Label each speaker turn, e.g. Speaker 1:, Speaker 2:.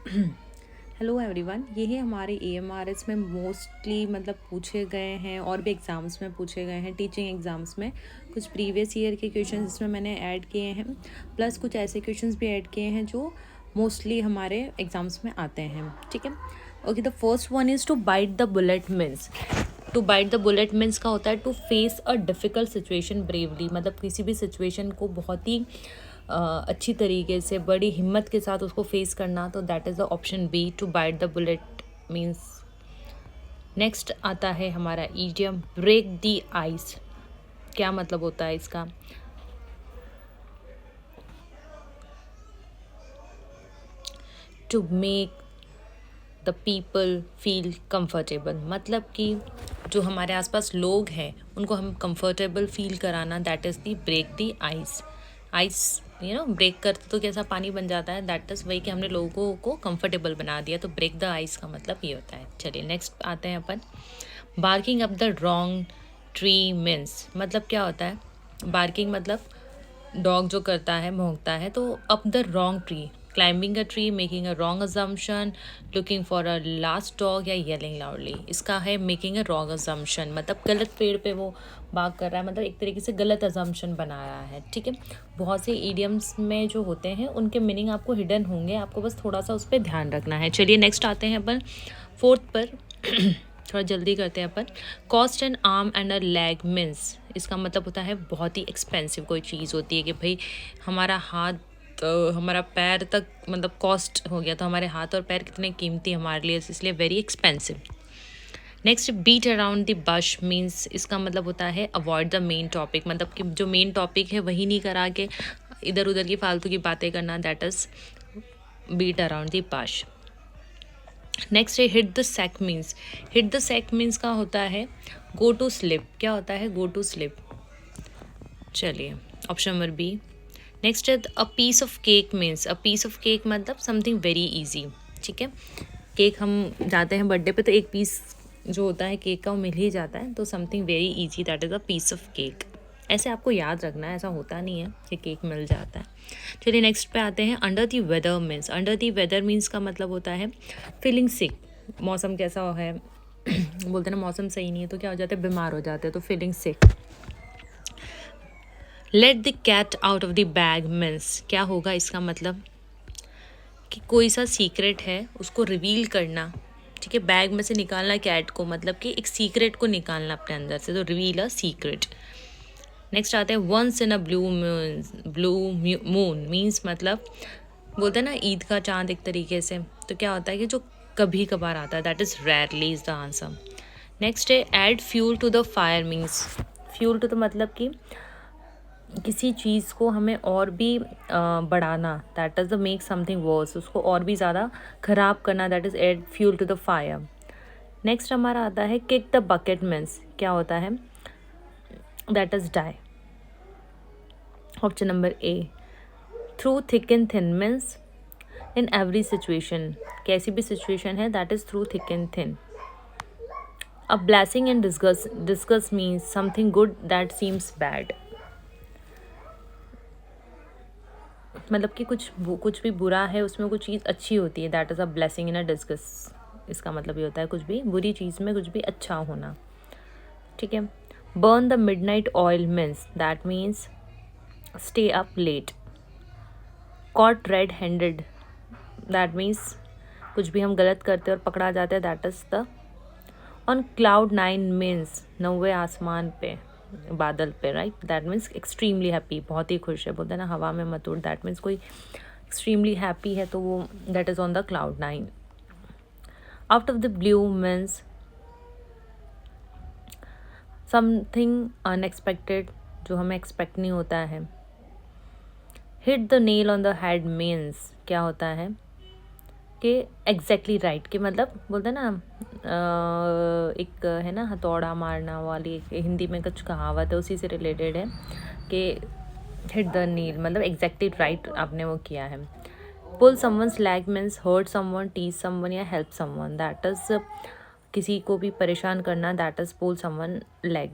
Speaker 1: Hello everyone, ये है हमारे AMRS में मोस्टली मतलब पूछे गए हैं और भी एग्ज़ाम्स में पूछे गए हैं, टीचिंग एग्ज़ाम्स में कुछ प्रीवियस ईयर के क्वेश्चंस इसमें मैंने ऐड किए हैं, प्लस कुछ ऐसे क्वेश्चंस भी ऐड किए हैं जो मोस्टली हमारे एग्ज़ाम्स में आते हैं। ठीक है, okay. The first one is to bite the bullet means. To bite the bullet means का होता है to face a difficult situation bravely, मतलब किसी भी सिचुएशन को बहुत ही अच्छी तरीके से बड़ी हिम्मत के साथ उसको फेस करना, तो that is the option B, to bite the bullet means. Next आता है हमारा इडियम ब्रेक द आइस। क्या मतलब होता है इसका? To make the people feel comfortable, मतलब कि जो हमारे आसपास लोग हैं उनको हम कंफर्टेबल फील कराना, that is the break the ice. Ice break करते तो कैसा पानी बन जाता है, दैट इज़ वही कि हमने लोगों को कंफर्टेबल बना दिया, तो ब्रेक द आइस का मतलब ये होता है। चलिए नेक्स्ट आते हैं अपन। Barking up the wrong tree means, मतलब क्या होता है? बार्किंग मतलब डॉग जो करता है, भौंकता है, तो up the wrong tree, climbing a tree, making a wrong assumption, looking for a last dog, या येलिंग लाउडली। इसका है मेकिंग अ रॉन्ग अजम्पशन, मतलब गलत पेड़ पे वो बाग कर रहा है, मतलब एक तरीके से गलत अजम्पशन बना रहा है। ठीक है, बहुत से ईडियम्स में जो होते हैं उनके मीनिंग आपको हिडन होंगे, आपको बस थोड़ा सा उस पर ध्यान रखना है। चलिए नेक्स्ट आते हैं अपन फोर्थ पर। थोड़ा जल्दी करते हैं अपन। Cost an arm and a leg means, इसका मतलब होता है बहुत ही एक्सपेंसिव कोई चीज़ होती है कि भाई हमारा हाथ हमारा पैर तक मतलब कॉस्ट हो गया, तो हमारे हाथ और पैर कितने कीमती हमारे लिए, इसलिए very expensive. Next beat around the bush means, इसका मतलब होता है अवॉइड द मेन टॉपिक, मतलब कि जो मेन टॉपिक है वही नहीं करा के इधर उधर की फालतू की बातें करना, that is beat around the bush. Next है hit the sack means. Hit the sack means का होता है गो टू स्लिप। क्या होता है गो टू स्लिप? चलिए ऑप्शन नंबर बी। नेक्स्ट है a piece of cake means. A piece of cake मतलब समथिंग वेरी इजी। ठीक है, केक हम जाते हैं बर्थडे पे तो एक पीस जो होता है केक का वो मिल ही जाता है, तो something very easy, that is a piece of cake. ऐसे आपको याद रखना है, ऐसा होता नहीं है कि केक मिल जाता है। चलिए नेक्स्ट पे आते हैं under the weather means. Under the weather means का मतलब होता है फीलिंग सिक। मौसम कैसा है बोलते हैं ना, मौसम सही नहीं है तो क्या हो जाता है, बीमार हो जाते हैं, तो feeling sick. Let the cat out of the bag means, क्या होगा इसका मतलब? कि कोई सा सीक्रेट है उसको रिवील करना। ठीक है, बैग में से निकालना कैट को, मतलब कि एक सीक्रेट को निकालना अपने अंदर से, तो रिवील अ सीक्रेट। नेक्स्ट आते हैं once in a blue moon means, मतलब बोलते हैं ना ईद का चांद एक तरीके से, तो क्या होता है कि जो कभी कभार आता है, that is rarely is the answer. Next है add fuel to the fire means. Fuel to the मतलब कि किसी चीज़ को हमें और भी बढ़ाना, that is the make something worse, उसको और भी ज़्यादा ख़राब करना, that is add fuel to the fire. Next हमारा आता है किक द बकेट मीन्स। क्या होता है? That is die. Option number A. Through thick and thin means in every situation, कैसी भी सिचुएशन है, that is through thick and thin. A blessing and disguise means something good that seems bad, मतलब कि कुछ भी बुरा है उसमें कुछ चीज़ अच्छी होती है, that is a blessing in a discuss. इसका मतलब ये होता है कुछ भी बुरी चीज़ में कुछ भी अच्छा होना। ठीक है, burn the midnight oil means, that means stay up late. Caught red handed, that means कुछ भी हम गलत करते हैं और पकड़ा जाता है, that is the. On cloud nine means नौवे आसमान पे, बादल पे, right, that means extremely happy, बहुत ही खुश है, बोलते हैं ना हवा में मत उड़, दैट मीन्स कोई एक्सट्रीमली हैप्पी है तो वो that is on the cloud nine. Out of the blue means something unexpected, जो हमें एक्सपेक्ट नहीं होता है। Hit the nail on the head means क्या होता है कि एग्जैक्टली राइट, कि मतलब बोलते हैं ना एक है ना हथौड़ा मारना वाली, एक हिंदी में कुछ कहावत है उसी से रिलेटेड है कि हिट द नील, मतलब एग्जैक्टली राइट आपने वो किया है। Pull someone's leg means hurt someone, tease someone या हेल्प समवन, दैट इज़ किसी को भी परेशान करना, that is pull someone leg.